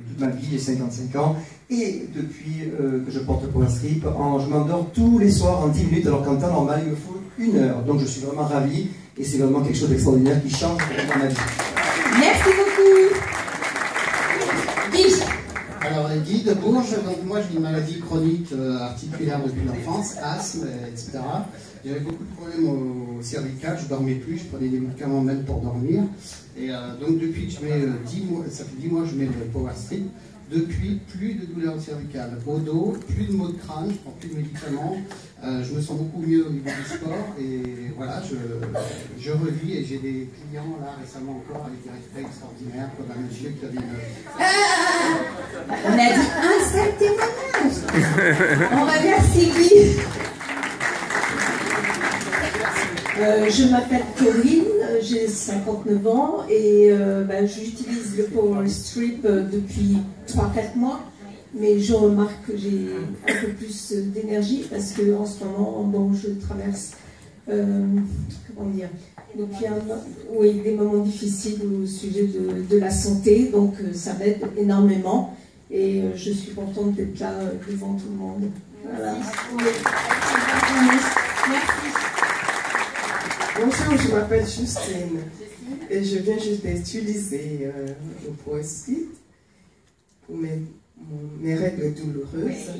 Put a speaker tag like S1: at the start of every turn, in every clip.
S1: Toute ma vie, j'ai 55 ans, et depuis que je porte le PowerStrip, je m'endors tous les soirs en 10 minutes, alors qu'en temps normal, il me faut 1 heure. Donc je suis vraiment ravi, et c'est vraiment quelque chose d'extraordinaire qui change complètement ma vie.
S2: Merci beaucoup. Guy.
S3: Alors, Guy de Bourges, donc moi j'ai une maladie chronique articulaire depuis l'enfance, asthme, etc. J'avais beaucoup de problèmes au cervical, je dormais plus, je prenais des médicaments même pour dormir. Et donc depuis que je mets 10 mois, ça fait 10 mois que je mets le PowerStrip, depuis plus de douleurs cervicales. Au dos, plus de maux de crâne, je prends plus de médicaments, je me sens beaucoup mieux au niveau du sport et voilà, je revis et j'ai des clients là récemment encore avec des résultats extraordinaires comme un monsieur qui avait
S2: On a dit un seul témoignage. On remercie Guy. Je m'appelle Corinne, j'ai 59 ans et j'utilise le PowerStrip depuis 3-4 mois, mais je remarque que j'ai un peu plus d'énergie parce que en ce moment, bon, je traverse comment dire, depuis des moments difficiles au sujet de la santé, donc ça m'aide énormément et je suis contente d'être là devant tout le monde. Voilà. Merci.
S4: Bonjour, je m'appelle Justine et je viens juste d'utiliser le PowerStrip pour mes règles douloureuses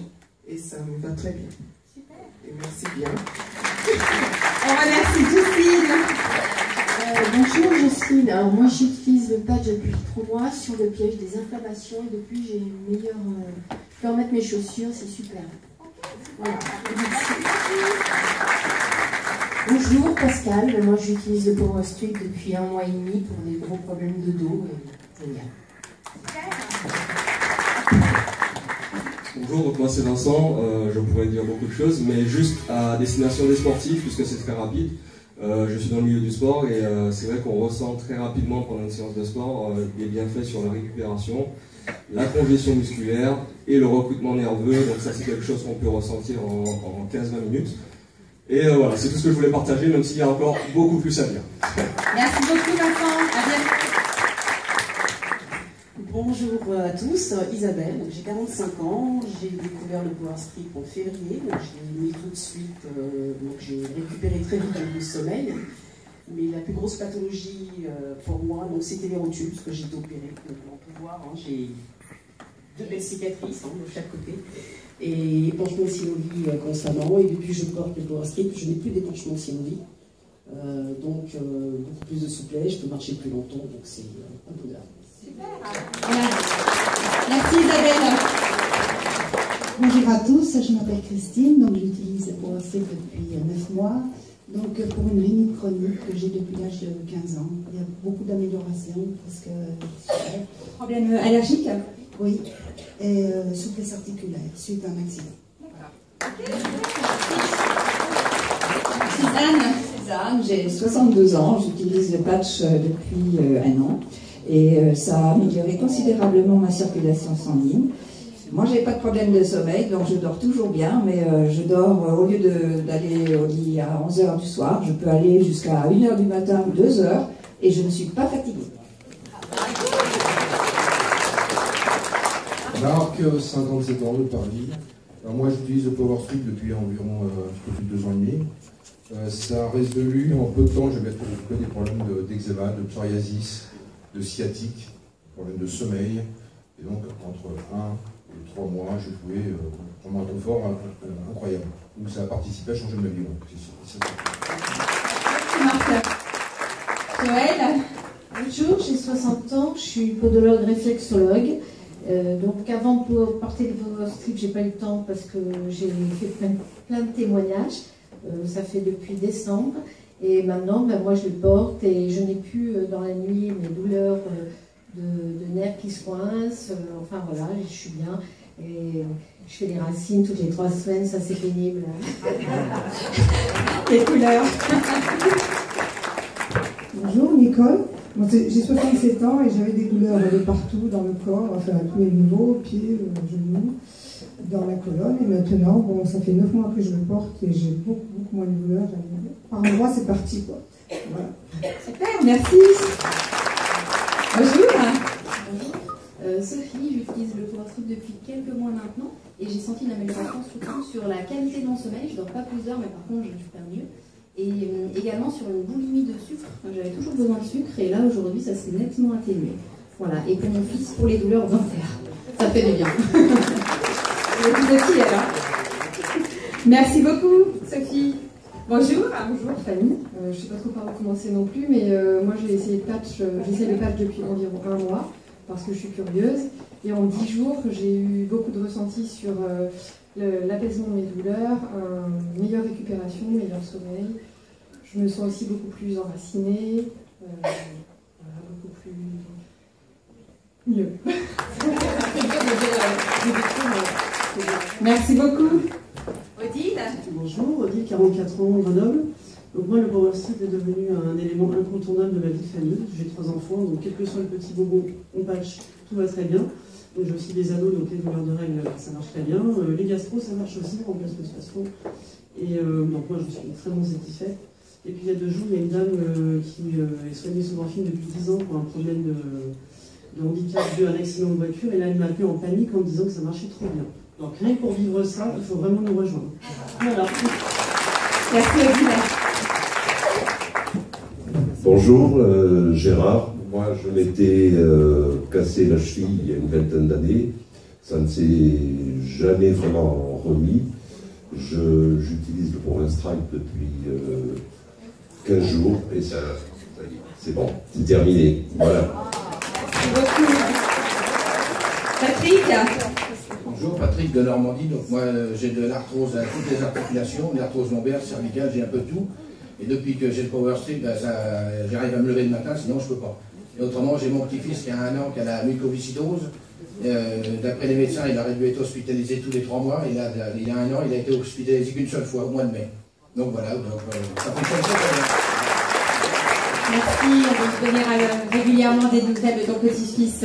S4: et ça me va très bien. Et merci bien.
S2: On remercie Justine.
S5: Bonjour Justine, alors moi j'utilise le patch depuis 3 mois sur le piège des inflammations et depuis j'ai une meilleure... je peux remettre mes chaussures, c'est super. Voilà. Bonjour Pascal, moi j'utilise le PowerStrip depuis 1 mois et demi pour des gros problèmes de dos. Génial.
S6: Bonjour, donc moi c'est Vincent, je pourrais dire beaucoup de choses, mais juste à destination des sportifs, puisque c'est très rapide. Je suis dans le milieu du sport et c'est vrai qu'on ressent très rapidement pendant une séance de sport des bienfaits sur la récupération, la congestion musculaire et le recrutement nerveux, donc ça c'est quelque chose qu'on peut ressentir en 15-20 minutes. Et voilà, c'est tout ce que je voulais partager, même s'il y a encore beaucoup plus à dire.
S2: Merci beaucoup Vincent, à bientôt.
S7: Bonjour à tous, Isabelle, j'ai 45 ans, j'ai découvert le PowerStrip en février, donc je l'ai mis tout de suite, donc j'ai récupéré très vite le sommeil. Mais la plus grosse pathologie pour moi, c'était les rotules, parce que j'ai été opérée. Donc on peut voir, j'ai 2 belles cicatrices de chaque côté. Et épanchement de synovie constamment, et depuis que je porte le PowerStrip, je n'ai plus d'épanchement de synovie. Donc beaucoup plus de souplesse, je peux marcher plus longtemps, donc c'est un bonheur.
S2: Super. Merci Isabelle.
S8: Bonjour à tous, je m'appelle Christine, donc j'utilise le PowerStrip depuis 9 mois. Donc pour une rhinite chronique que j'ai depuis l'âge de 15 ans, il y a beaucoup d'améliorations parce que...
S2: Problème allergique?
S8: Oui, et souplesse articulaire suite à un accident.
S9: Suzanne, j'ai 62 ans, j'utilise le patch depuis 1 an et ça a amélioré considérablement ma circulation sanguine. Moi, j'ai pas de problème de sommeil, donc je dors toujours bien, mais je dors, au lieu d'aller au lit à 11h du soir, je peux aller jusqu'à 1h du matin ou 2h, et je ne suis pas fatiguée.
S10: Marc, 57 ans de Paris. Alors moi, j'utilise le PowerStrip depuis environ un petit peu plus de 2 ans et demi. Ça a résolu en peu de temps, j'avais des problèmes d'eczéma, de psoriasis, de sciatique, problèmes de sommeil, et donc entre 1 et 3 mois, j'ai trouvé vraiment un confort incroyable. Donc ça a participé à changer ma vie.
S2: Joël.
S5: Bonjour, j'ai 60 ans, je suis podologue réflexologue. Donc avant de porter le PowerStrip, j'ai pas eu le temps parce que j'ai fait plein de témoignages. Ça fait depuis décembre. Et maintenant, moi je le porte et je n'ai plus dans la nuit mes douleurs de nerfs qui se coincent. Enfin voilà, je suis bien. Et je fais des racines toutes les 3 semaines, ça c'est pénible.
S2: Les couleurs.
S11: Bonjour Nicole, j'ai 67 ans et j'avais des douleurs de partout dans le corps, enfin à tous les niveaux, pieds, genoux, dans la colonne. Et maintenant, bon, ça fait 9 mois que je le porte et j'ai beaucoup moins de douleurs. Par endroit, c'est parti quoi. Voilà.
S2: Super, merci. Bonjour.
S12: Sophie, j'utilise le Power Strip depuis quelques mois maintenant et j'ai senti une amélioration surtout sur la qualité de mon sommeil. Je ne dors pas plus d'heures, mais par contre je récupère mieux. Et également sur une boulimie de sucre. J'avais toujours besoin de sucre et là aujourd'hui ça s'est nettement atténué. Voilà, et pour mon fils, pour les douleurs dentaires. Ça fait du bien. Merci beaucoup, Sophie. Bonjour.
S13: Bonjour, Fanny. Je ne sais pas trop par où commencer non plus, mais moi j'ai essayé le patch. J'essaie le patch depuis environ 1 mois parce que je suis curieuse. Et en 10 jours, j'ai eu beaucoup de ressentis sur l'apaisement de mes douleurs, une meilleure récupération, meilleur sommeil. Je me sens aussi beaucoup plus enracinée, beaucoup plus mieux.
S12: Merci beaucoup. Odile.
S14: Bonjour, Odile, 44 ans, Grenoble. Donc moi, le Power Strip est devenu un élément incontournable de ma vie de famille. J'ai 3 enfants, donc quel que soit le petit bobo, on patch, tout va très bien. Donc j'ai aussi des ados, donc les douleurs de règles, ça marche très bien. Les gastro, ça marche aussi, on remplace le spasfon. Et donc moi, je suis extrêmement satisfaite. Et puis il y a 2 jours, il y a une dame qui est soignée sous morphine depuis 10 ans pour un problème de handicap dû à un accident de voiture. Et là, elle m'a appelé en panique en me disant que ça marchait trop bien. Donc rien que pour vivre ça, il faut vraiment nous rejoindre. Voilà.
S12: Merci Odile.
S15: Bonjour, Gérard. Moi, je m'étais cassé la cheville il y a une vingtaine d'années. Ça ne s'est jamais vraiment remis. J'utilise le Power Strip depuis 15 jours et ça y est, c'est bon, c'est terminé. Voilà.
S12: Merci beaucoup. Patrick.
S16: Bonjour, Patrick de Normandie. Donc moi, j'ai de l'arthrose à toutes les articulations, l'arthrose lombaire, cervicale, j'ai un peu de tout. Et depuis que j'ai le Power Strip, ben, j'arrive à me lever le matin, sinon je ne peux pas. Et autrement, j'ai mon petit-fils qui a 1 an, qui a la mucoviscidose. D'après les médecins, il aurait dû être hospitalisé tous les 3 mois. Il y a 1 an, il a été hospitalisé qu'une seule fois, au mois de mai. Donc voilà, ça fonctionne très bien.
S12: Merci, on va venir régulièrement des nouvelles de ton petit-fils.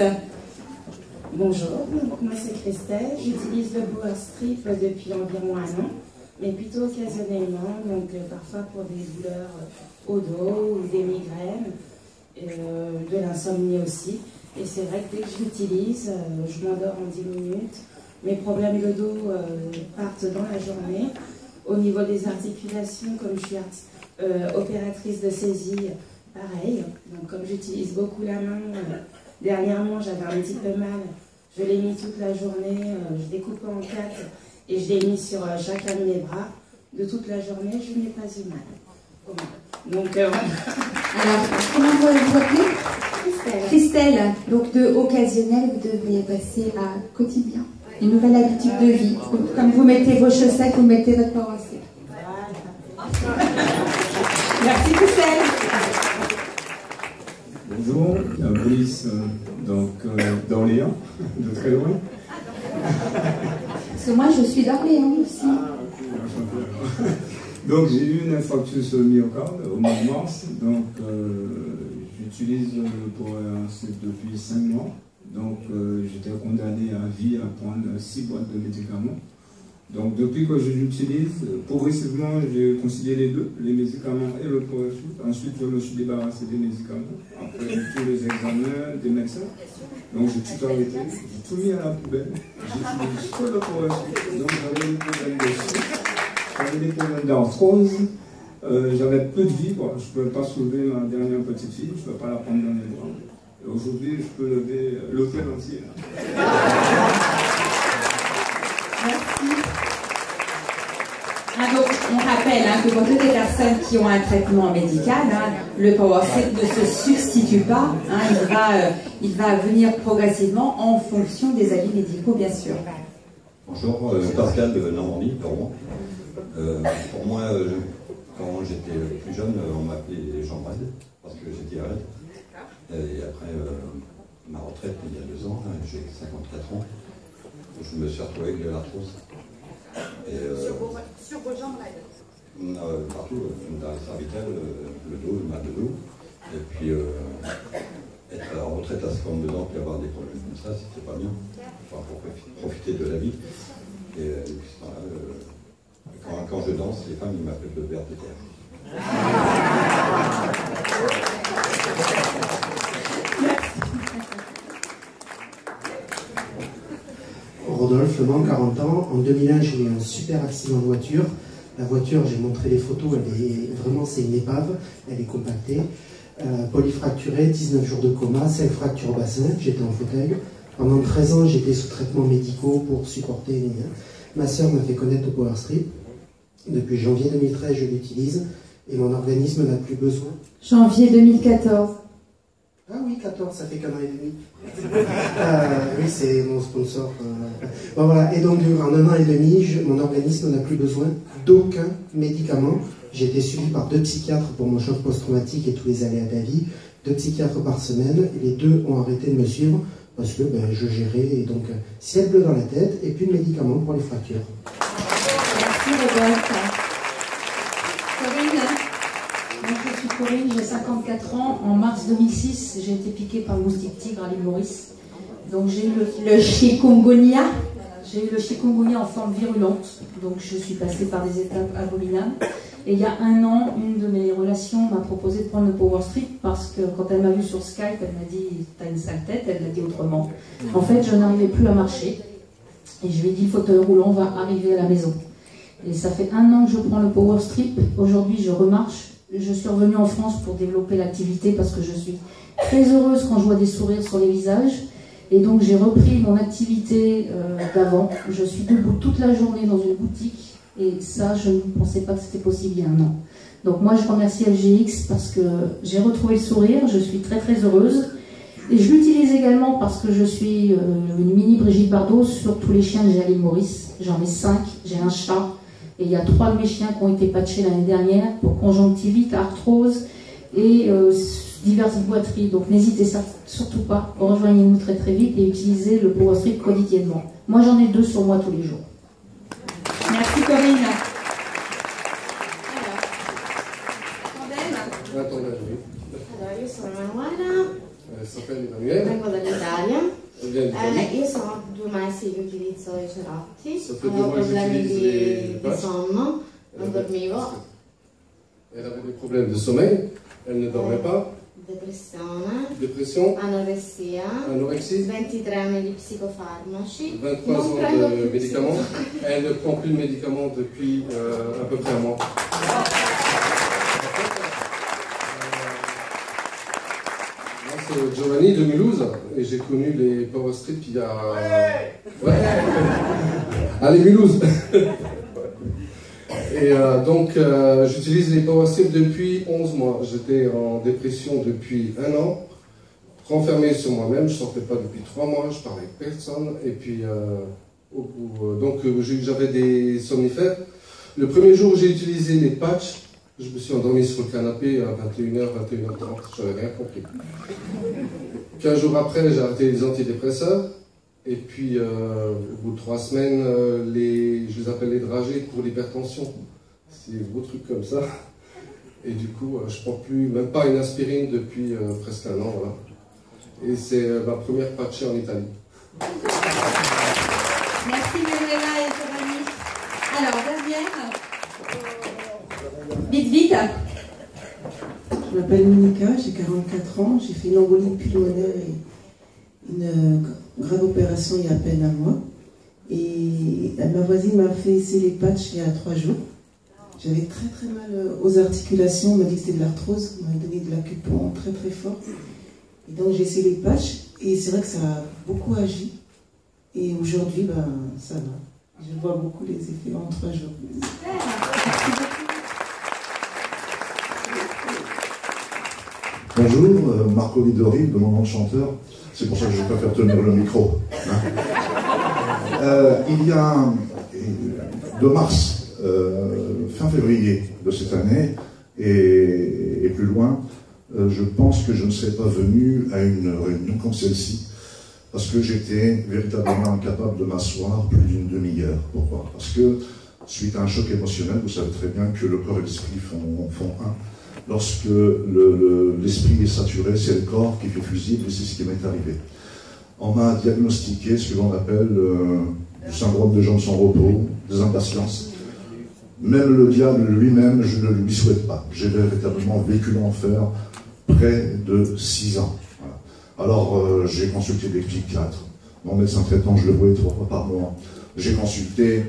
S17: Bonjour, moi c'est Christelle, j'utilise le Power Strip depuis environ 1 an, mais plutôt occasionnellement, donc parfois pour des douleurs au dos ou des migraines, de l'insomnie aussi. Et c'est vrai que dès que je l'utilise, je m'endors en 10 minutes. Mes problèmes de dos partent dans la journée. Au niveau des articulations, comme je suis opératrice de saisie, pareil. Donc comme j'utilise beaucoup la main, dernièrement j'avais un petit peu mal. Je l'ai mis toute la journée, je découpe en 4 et je l'ai mis sur chacun de mes bras. De toute la journée, je n'ai pas eu mal. Donc,
S18: alors, comment vous appelez ? Christelle. Donc de occasionnel, vous devriez passer à quotidien. Une nouvelle habitude de vie. Comme vous mettez vos chaussettes, vous mettez votre Power Strip.
S12: Merci Christelle.
S19: Bonjour, Brice, donc d'Orléans, de très loin.
S18: Parce que moi je suis d'Orléans aussi.
S19: Donc j'ai eu une infarctus au myocarde au mois de mars, donc j'utilise le Power Strip depuis 5 mois. Donc j'étais condamné à vie à prendre 6 boîtes de médicaments. Donc depuis que je l'utilise, progressivement j'ai concilié les deux, les médicaments et le Power Strip. Ensuite je me suis débarrassé des médicaments, après tous les examens des médecins. Donc j'ai tout arrêté, j'ai tout mis à la poubelle, j'utilise que le Power Strip. Donc j'avais des problèmes de sucre, j'avais des problèmes d'arthrose, j'avais peu de vie, quoi. Je ne pouvais pas soulever ma dernière petite fille, je ne peux pas la prendre dans les bras. Et aujourd'hui je peux lever l'hôtel entier.
S12: Merci. Ah, donc, on rappelle que pour toutes les personnes qui ont un traitement médical, le Power Strip ne se substitue pas. Il va venir progressivement en fonction des avis médicaux, bien sûr.
S20: Bonjour, Pascal de Normandie, pardon. Pour moi, quand j'étais plus jeune, on m'appelait Jean Brad, parce que j'étais raide. Et après ma retraite, il y a 2 ans, j'ai 54 ans, je me suis retrouvé avec de l'arthrose.
S21: Sur vos jambes raides?
S20: Partout, dans la cervicale, le dos, le mal de dos. Et puis, être en retraite à 52 ans et avoir des problèmes comme ça, c'était pas bien. Enfin, pour profiter de la vie. Et quand je danse, les femmes m'appellent le ver de terre.
S1: Rodolphe Le Mans, 40 ans. En 2001, j'ai eu un super accident de voiture. La voiture, j'ai montré les photos, vraiment, c'est une épave, elle est compactée. Polyfracturée, 19 jours de coma, 5 fractures au bassin, j'étais en fauteuil. Pendant 13 ans, j'étais sous traitements médicaux pour supporter. Ma sœur m'a fait connaître le Power Strip. Depuis janvier 2013, je l'utilise et mon organisme n'a plus besoin.
S18: Janvier 2014.
S1: Ah oui, 14, ça fait qu'un an et demi. Oui, c'est mon sponsor. Bon, voilà. Et donc, en un an et demi, mon organisme n'a plus besoin d'aucun médicament. J'ai été suivi par 2 psychiatres pour mon choc post-traumatique et tous les aléas de la vie. 2 psychiatres par semaine. Les 2 ont arrêté de me suivre parce que je gérais. Et donc, ciel bleu dans la tête et plus de médicaments pour les fractures.
S18: Merci Rodolphe. Corinne.
S22: Donc, je suis Corinne, j'ai 54 ans. En mars 2006, j'ai été piquée par le moustique tigre à l'île Maurice. Donc j'ai eu le chikungunya. J'ai eu le chikungunya en forme virulente. Donc je suis passée par des étapes abominables. Et il y a un an, une de mes relations m'a proposé de prendre le Power Strip parce que quand elle m'a vu sur Skype, elle m'a dit « t'as une sale tête », elle l'a dit autrement. En fait, je n'arrivais plus à marcher. Et je lui ai dit « le fauteuil roulant va arriver à la maison ». Et ça fait un an que je prends le Power Strip. Aujourd'hui, je remarche. Je suis revenue en France pour développer l'activité parce que je suis très heureuse quand je vois des sourires sur les visages. Et donc j'ai repris mon activité d'avant. Je suis debout toute la journée dans une boutique. Et ça, je ne pensais pas que c'était possible il y a un an. Donc moi, je remercie LGX parce que j'ai retrouvé le sourire. Je suis très très heureuse. Et je l'utilise également parce que je suis une mini Brigitte Bardot sur tous les chiens que j'ai à l'île Maurice. J'en ai 5. J'ai un chat. Et il y a 3 de mes chiens qui ont été patchés l'année dernière pour conjonctivite, arthrose et diverses boiteries. Donc n'hésitez surtout pas, rejoignez-nous très très vite et utilisez le Power Strip quotidiennement. Moi j'en ai 2 sur moi tous les jours.
S18: Merci Corinne.
S23: Allora, io sono Emanuela, vengo dall'Italia. Io sono 2 mesi che utilizzo i cerotti, avevo problemi di sonno, non dormivo.
S24: Elle avait des problèmes de sommeil, elle ne dormait pas. Dépression, anorexie,
S23: 23 anni di psicofarmaci,
S24: 23 ans de médicaments. Elle ne prend plus de médicaments depuis à peu près un mois. C'est Giovanni de Mulhouse et j'ai connu les Power Strip il y a... Ouais. Allez Mulhouse. Et donc j'utilise les Power Strip depuis 11 mois. J'étais en dépression depuis 1 an, renfermé sur moi-même, je ne sortais pas depuis 3 mois, je parlais avec personne. Et puis donc j'avais des somnifères. Le premier jour où j'ai utilisé les patchs, je me suis endormi sur le canapé à 21h, 21h30, je n'avais rien compris. 15 jours après, j'ai arrêté les antidépresseurs. Et puis, au bout de 3 semaines, je les appelle les dragées pour l'hypertension. C'est des gros trucs comme ça. Et du coup, je ne prends plus, même pas une aspirine depuis presque 1 an. Voilà. Et c'est ma première patchée en Italie.
S18: Merci Manuela et Giovanni. Alors, dernière. Vite, vite.
S25: Je m'appelle Monica, j'ai 44 ans, j'ai fait une embolie pulmonaire et une grave opération il y a à peine 1 mois. Et ma voisine m'a fait essayer les patchs il y a 3 jours. J'avais très très mal aux articulations, on m'a dit que c'était de l'arthrose, on m'a donné de l'acupuncture très très fort. Et donc j'ai essayé les patchs et c'est vrai que ça a beaucoup agi. Et aujourd'hui, ça va. Je vois beaucoup les effets en 3 jours.
S26: Bonjour, Marco Vidori, de mon nom de chanteur. C'est pour ça que je préfère tenir le micro. Il y a de mars, fin février de cette année, et plus loin, je pense que je ne serais pas venu à une réunion comme celle-ci, parce que j'étais véritablement incapable de m'asseoir plus d'une demi-heure. Pourquoi? Parce que, suite à un choc émotionnel, vous savez très bien que le corps et l'esprit font un. Lorsque l'esprit est saturé, c'est le corps qui fait fusible, et c'est ce qui m'est arrivé. On m'a diagnostiqué ce que l'on appelle du syndrome de jambes sans repos, des impatiences. Même le diable lui-même, je ne lui souhaite pas. J'ai véritablement vécu l'enfer près de 6 ans. Voilà. Alors j'ai consulté des psychiatres, Mon médecin traitant, je le voyais 3 fois par mois. J'ai consulté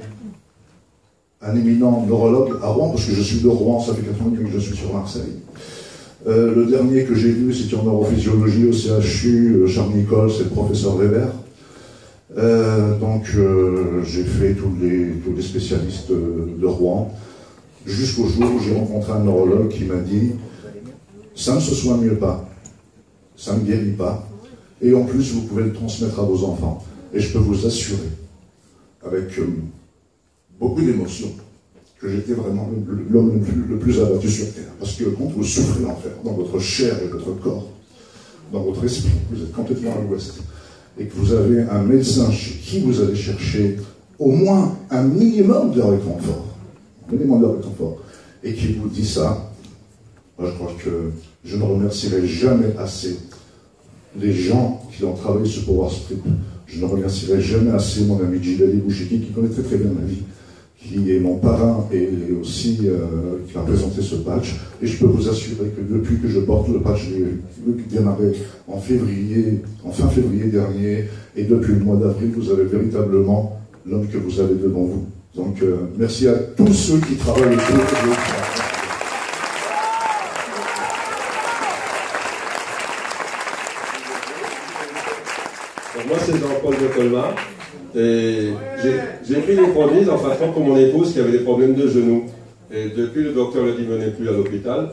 S26: un éminent neurologue à Rouen, parce que je suis de Rouen, ça fait 4 ans que je suis sur Marseille. Le dernier que j'ai vu, c'était en neurophysiologie au CHU Charles-Nicolle, c'est le professeur Weber. J'ai fait tous les spécialistes de Rouen, jusqu'au jour où j'ai rencontré un neurologue qui m'a dit « ça ne se soigne pas, ça ne guérit pas, et en plus vous pouvez le transmettre à vos enfants. » Et je peux vous assurer, avec beaucoup d'émotion, que j'étais vraiment l'homme le plus abattu sur Terre. Parce que quand vous souffrez en fait, dans votre chair et votre corps, dans votre esprit, vous êtes complètement à l'ouest, et que vous avez un médecin chez qui vous allez chercher au moins un minimum de réconfort, et qui vous dit ça, moi je crois que je ne remercierai jamais assez les gens qui ont travaillé sur Power Strip. Je ne remercierai jamais assez mon ami Djibali Bouchiki, qui connaît très très bien ma vie, qui est mon parrain et aussi qui a présenté ce patch. Et je peux vous assurer que depuis que je porte le patch, j'ai démarré en fin février dernier, et depuis le mois d'avril, vous avez véritablement l'homme que vous avez devant vous. Donc merci à tous ceux qui travaillent autour de vous.
S3: Moi, c'est Jean-Paul de Colmar. Et j'ai pris les produits en faisant pour mon épouse qui avait des problèmes de genoux. Et depuis, le docteur lui a dit venez plus à l'hôpital,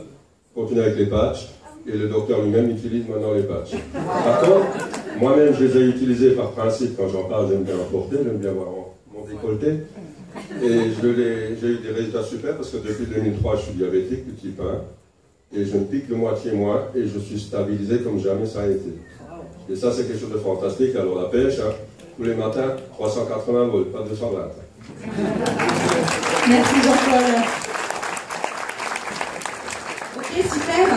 S3: continuez avec les patchs. Et le docteur lui-même utilise maintenant les patchs. Par contre, moi-même, je les ai utilisés par principe. Quand j'en parle, j'aime bien en porter, j'aime bien voir mon décolleté. Et j'ai eu des résultats super parce que depuis 2003, je suis diabétique du type 1. Et je me pique de moitié moins et je suis stabilisé comme jamais ça a été. Et ça, c'est quelque chose de fantastique. Alors la pêche, hein, tous les matins, 380 volts, pas 220.
S2: Merci Jean-Paul. Ok, super.